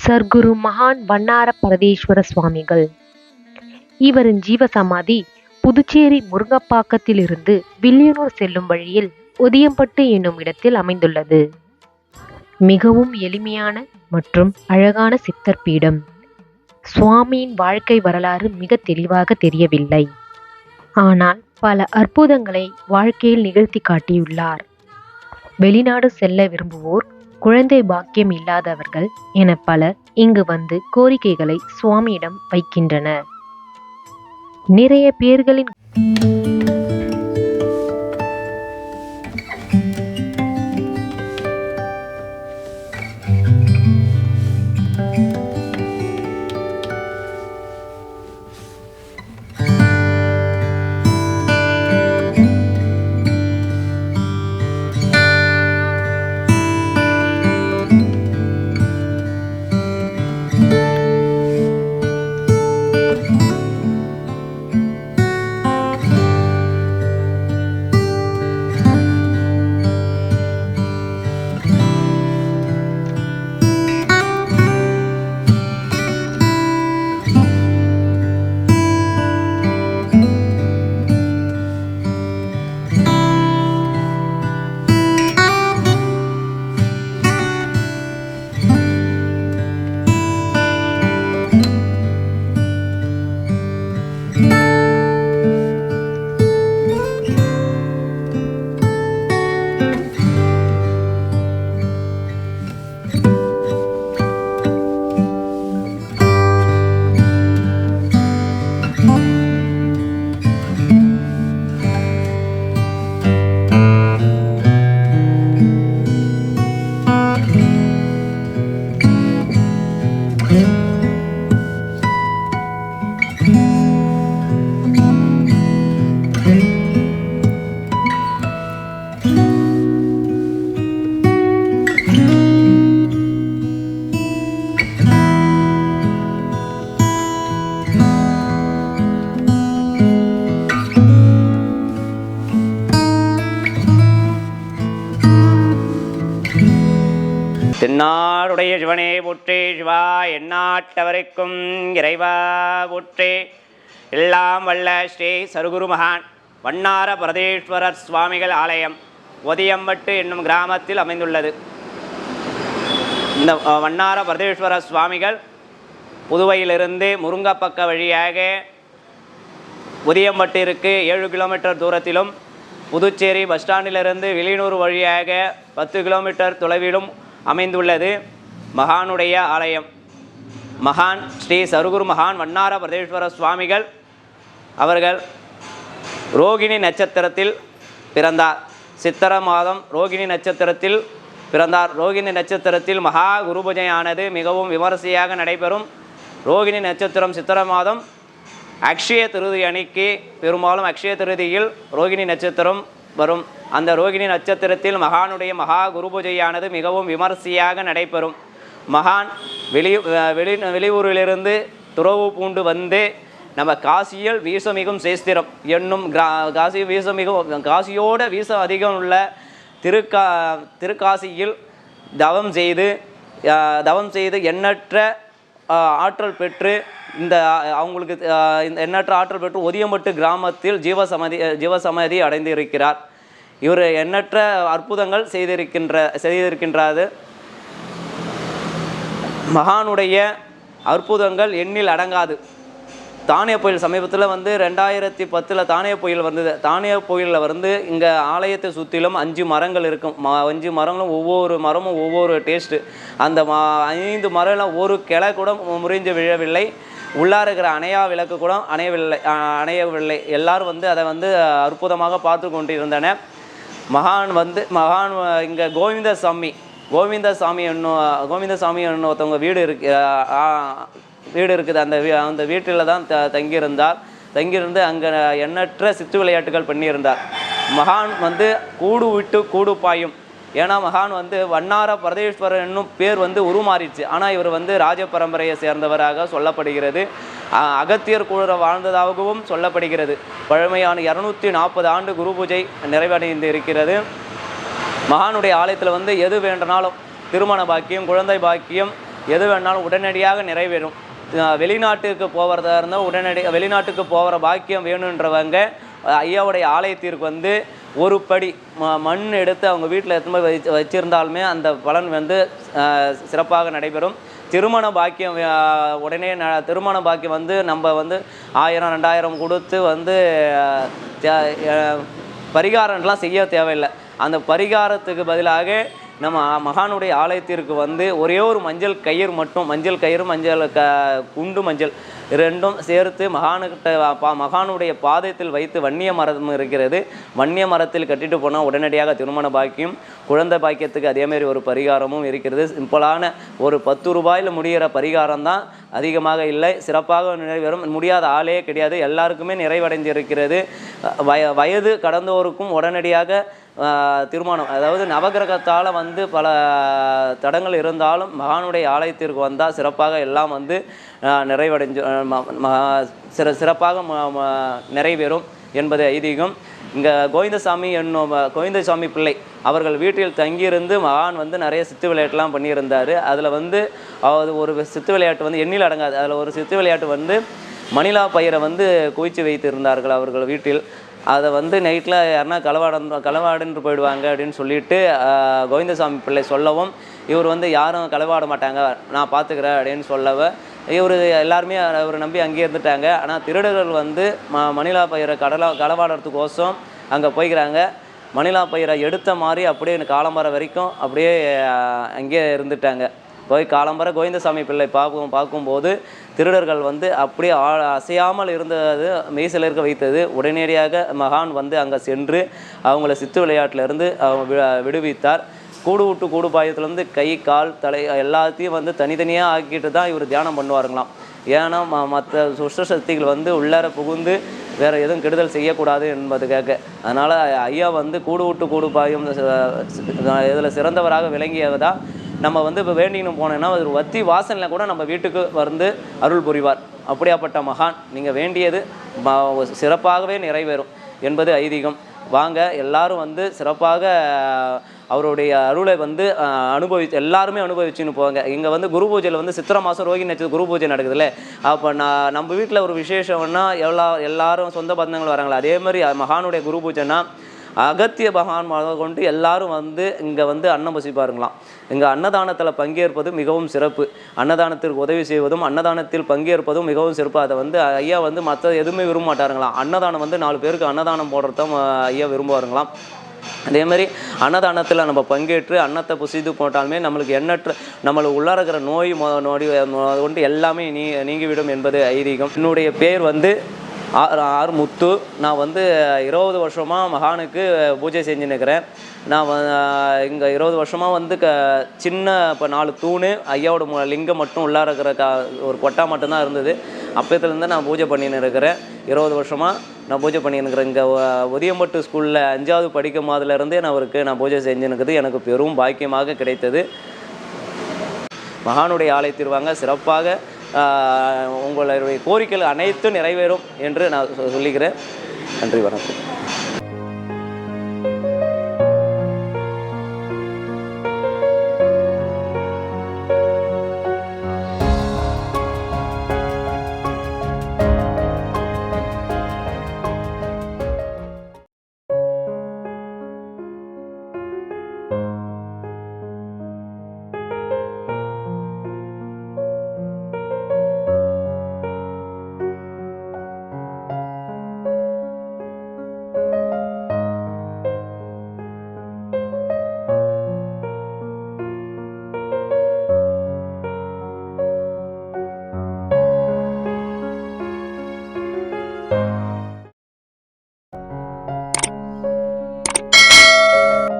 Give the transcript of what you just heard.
சர்க்குரு மகான் வண்ணார பரதேஸ்வர சுவாமிகள். இவரின் ஜீவசமாதி புதுச்சேரி முருங்கப்பாக்கத்திலிருந்து வில்லியனூர் செல்லும் வழியில் ஒதியம்பட்டு என்னும் இடத்தில் அமைந்துள்ளது. மிகவும் எளிமையான மற்றும் அழகான சித்தர் பீடம். சுவாமியின் வாழ்க்கை வரலாறு மிக தெளிவாக தெரியவில்லை. ஆனால் பல அற்புதங்களை வாழ்க்கையில் நிகழ்த்தி காட்டியுள்ளார். வெளிநாடு செல்ல விரும்புவோர், குழந்தை பாக்கியம் இல்லாதவர்கள் என பலர் இங்கு வந்து கோரிக்கைகளை சுவாமியிடம் வைக்கின்றனர். நிறைய பேர்களின் தென்னாடுடைய சிவனே போற்றே, சிவா எந்நாட்டவரைக்கும் இறைவா போற்றே. எல்லாம் வல்ல ஸ்ரீ சர்க்குரு மகான் வண்ணார பரதேஸ்வரர் சுவாமிகள் ஆலயம் ஒதியம்பட்டு என்னும் கிராமத்தில் அமைந்துள்ளது. இந்த வண்ணார பரதேஸ்வரர் சுவாமிகள் புதுவையிலிருந்து முருங்கப்பக்க வழியாக ஒதியம்பட்டிற்கு 7 கிலோமீட்டர் தூரத்திலும், புதுச்சேரி பஸ் ஸ்டாண்டிலிருந்து வில்லியனூர் வழியாக 10 கிலோமீட்டர் தொலைவிலும் அமைந்துள்ளது மகானுடைய ஆலயம். மகான் ஸ்ரீ சர்க்குரு மகான் வண்ணார பரதேஸ்வர சுவாமிகள் அவர்கள் ரோகிணி நட்சத்திரத்தில் பிறந்தார். சித்திர மாதம் ரோகிணி நட்சத்திரத்தில் பிறந்தார். ரோகிணி நட்சத்திரத்தில் மகா குரு பூஜையானது மிகவும் விமரிசையாக நடைபெறும். ரோகிணி நட்சத்திரம் சித்திர மாதம் அக்ஷய திருதி அன்னைக்கு, பெரும்பாலும் அக்ஷய திருதியில் ரோகிணி நட்சத்திரம் வரும். அந்த ரோகிணி நட்சத்திரத்தில் மகானுடைய மகா குரு பூஜையானது மிகவும் விமரிசையாக நடைபெறும். மகான் வெளியூரிலிருந்து துறவு பூண்டு வந்து நம்ம காசியில் வீசமிகும் சேஸ்திரம் என்னும் காசி வீசமிகும் காசியோட வீசம் அதிகம் உள்ள திருக்காசியில் தவம் செய்து எண்ணற்ற ஆற்றல் பெற்று அவங்களுக்கு எண்ணற்ற ஆற்றல் பெற்று ஒதியம்பட்டு கிராமத்தில் ஜீவசமாதி அடைந்திருக்கிறார். இவர் எண்ணற்ற அற்புதங்கள் செய்திருக்கின்றார். மகானுடைய அற்புதங்கள் எண்ணில் அடங்காது. தானிய புயல் சமீபத்தில் 2010 தானிய புயல் வந்தது. தானிய புயலில் இங்கே ஆலயத்தை சுற்றிலும் 5 மரங்கள் இருக்கும். 5 மரங்களும் ஒவ்வொரு மரமும் ஒவ்வொரு டேஸ்ட்டு. அந்த 5 மரம்லாம் ஒரு கிளை கூட முறிஞ்சு விழவில்லை. உள்ளார இருக்கிற அணையா விளக்கு கூட அணையவில்லை. எல்லாரும் அதை அற்புதமாக பார்த்து கொண்டிருந்தன. மகான் இங்கே கோவிந்தசாமி ஒருத்தவங்க வீடு இருக்குது. அந்த வீட்டில் தான் தங்கியிருந்து அங்கே எண்ணற்ற சித்து விளையாட்டுகள் பண்ணியிருந்தார். மகான் கூடு விட்டு கூடு பாயும். ஏன்னா மகான் வண்ணார பரதேஸ்வரர் என்னும் பேர் உருமாறிச்சு. ஆனால் இவர் ராஜ பரம்பரையை சேர்ந்தவராக சொல்லப்படுகிறது. அகத்தியர் கூட வாழ்ந்ததாகவும் சொல்லப்படுகிறது. பழமையான 240 ஆண்டு குரு பூஜை நிறைவடைந்து இருக்கிறது. மகானுடைய ஆலயத்தில் எது வேண்டனாலும் திருமண பாக்கியம், குழந்தை பாக்கியம், எது வேணாலும் உடனடியாக நிறைவேறும். வெளிநாட்டுக்கு போகிறதா இருந்தால் வெளிநாட்டுக்கு போகிற பாக்கியம் வேணுன்றவங்க ஐயாவுடைய ஆலயத்திற்கு வந்து ஒரு படி மண் எடுத்து அவங்க வீட்டில் எடுத்து போய் வச்சுருந்தாலுமே அந்த பலன் வந்து சிறப்பாக நடைபெறும். திருமண பாக்கியம் உடனே திருமண பாக்கியம் வந்து நம்ம வந்து 1000 2000 கொடுத்து வந்து பரிகாரம்லாம் செய்ய தேவையில்லை. அந்த பரிகாரத்துக்கு பதிலாக நம்ம மகானுடைய ஆலயத்திற்கு வந்து ஒரே ஒரு மஞ்சள் கயிறு மட்டும், மஞ்சள் கயிறு குண்டு மஞ்சள் ரெண்டும் சேர்த்து மகானுடைய பாதத்தில் வைத்து வன்னிய மரம் இருக்கிறது. வன்னிய மரத்தில் கட்டிட்டு போனால் உடனடியாக திருமண பாக்கியம், குழந்தை பாக்கியத்துக்கு அதேமாரி ஒரு பரிகாரமும் இருக்கிறது. சிம்பிளான ஒரு 10 ரூபாயில் முடிகிற பரிகாரம் தான், அதிகமாக இல்லை. சிறப்பாக நிறைவேறும். முடியாத ஆளே கிடையாது, எல்லாருக்குமே நிறைவடைந்திருக்கிறது. வயது கடந்தோருக்கும் உடனடியாக திருமணம், அதாவது நவகிரகத்தால் வந்து பல தடங்கள் இருந்தாலும் மகானுடைய ஆலயத்திற்கு வந்தால் சிறப்பாக எல்லாம் வந்து நிறைவடைஞ்சு சிறப்பாக நிறைவேறும் என்பது ஐதீகம். இங்கே கோவிந்தசாமி பிள்ளை அவர்கள் வீட்டில் தங்கியிருந்து மகான் வந்து நிறைய சித்து விளையாட்டுலாம் பண்ணியிருந்தார். அதில் வந்து ஒரு சித்து விளையாட்டு வந்து எண்ணில் அடங்காது. அதில் ஒரு சித்து விளையாட்டு வந்து மணிலா பயிரை வந்து குவிச்சு வைத்திருந்தார்கள் அவர்கள் வீட்டில். அதை வந்து நைட்டில் யாருன்னா களவாடுன்னு போயிடுவாங்க அப்படின்னு சொல்லிட்டு கோவிந்தசாமி பிள்ளை சொல்லவும், இவர் வந்து யாரும் களவாட மாட்டாங்க, நான் பார்த்துக்கிறேன் அப்படின்னு சொல்லவ இவர் எல்லாருமே அவரை நம்பி அங்கேயே இருந்துட்டாங்க. ஆனால் திருடர்கள் வந்து மணிலா பயிரை களவாடுறதுக்கோசம் அங்கே போய்க்கிறாங்க. மணிலா பயிரை எடுத்த மாதிரி அப்படியே காலம்பரை வரைக்கும் அப்படியே அங்கேயே இருந்துட்டாங்க. போய் காலம்பரை கோவிந்தசாமி பிள்ளை பார்க்கும்போது திருடர்கள் வந்து அப்படியே அசையாமல் இருந்தது மெய்சில் இருக்க வைத்தது. உடனடியாக மகான் வந்து அங்கே சென்று அவங்கள சித்து விளையாட்டிலேருந்து விடுவித்தார். கூடு பாயத்துலேருந்து கை கால் தலை எல்லாத்தையும் வந்து தனித்தனியாக ஆக்கிட்டு தான் இவர் தியானம் பண்ணுவாருங்களாம். ஏன்னா மற்ற சுஷ்ட சக்திகள் வந்து உள்ளார புகுந்து வேறு எதுவும் கெடுதல் செய்யக்கூடாது என்பதுக்காக. அதனால் ஐயா வந்து கூடு பாயும் இதில் சிறந்தவராக விளங்கியதான் நம்ம வந்து இப்போ வேண்டின்னு போனோன்னா ஒரு வத்தி வாசனில் கூட நம்ம வீட்டுக்கு வந்து அருள் புரிவார். அப்படியாப்பட்ட மகான், நீங்கள் வேண்டியது சிறப்பாகவே நிறைவேறும் என்பது ஐதீகம். வாங்க எல்லாரும் வந்து சிறப்பாக அவருடைய அருளை வந்து எல்லாருமே அனுபவிச்சுன்னு போவாங்க. இங்கே வந்து குரு பூஜையில் வந்து சித்திரை மாதம் ரோகிணி நட்சத்திரம் குரு பூஜை நடக்குதுல்ல, அப்போ நம்ம வீட்டில் ஒரு விசேஷம்னா எல்லாரும் சொந்த பந்தங்கள் வராங்களா, அதே மாதிரி மகானுடைய குரு பூஜைன்னா அகத்திய பகவான் கொண்டு எல்லாரும் வந்து இங்கே வந்து அன்னம் பசிப்பாருங்களாம். இங்கே அன்னதானத்தில் பங்கேற்பது மிகவும் சிறப்பு. அன்னதானத்திற்கு உதவி செய்வதும் அன்னதானத்தில் பங்கேற்பதும் மிகவும் சிறப்பு. அதை வந்து ஐயா வந்து மற்ற எதுவுமே விரும்ப மாட்டாருங்களாம். அன்னதானம் வந்து 4 பேருக்கு அன்னதானம் போடுறதான் ஐயா விரும்புவாருங்களாம். அதேமாதிரி அன்னதானத்தில் நம்ம பங்கேற்று அன்னத்தை புசித்து போட்டாலுமே நம்மளுக்கு நம்மளுக்கு உள்ளார இருக்கிற நோய் கொண்டு எல்லாமே நீங்கிவிடும் என்பது ஐதீகம். என்னுடைய பேர் வந்து ஆர் முத்து. நான் வந்து 20 வருஷமாக மகானுக்கு பூஜை செஞ்சுன்னுக்கிறேன். நான் இங்கே 20 வருஷமாக வந்து சின்ன இப்போ 4 தூண் ஐயாவோட லிங்கம் மட்டும் உள்ளார இருக்கிற ஒரு கொட்டா மட்டும்தான் இருந்தது. அப்போத்துலேருந்து நான் பூஜை பண்ணின்னு இருக்கிறேன். 20 வருஷமாக நான் பூஜை பண்ணின்னுக்கிறேன். இங்கே ஒதியம்பட்டு ஸ்கூலில் 5வது படிக்கும் போதுலேருந்தே நான் பூஜை செஞ்சுன்னுக்குது எனக்கு பெரும் பாக்கியமாக கிடைத்தது. மகானுடைய ஆலயத்திற்காங்க சிறப்பாக உங்களுடைய கோரிக்கைகள் அனைத்தும் நிறைவேறும் என்று நான் சொல்லிக்கிறேன். நன்றி, வணக்கம்.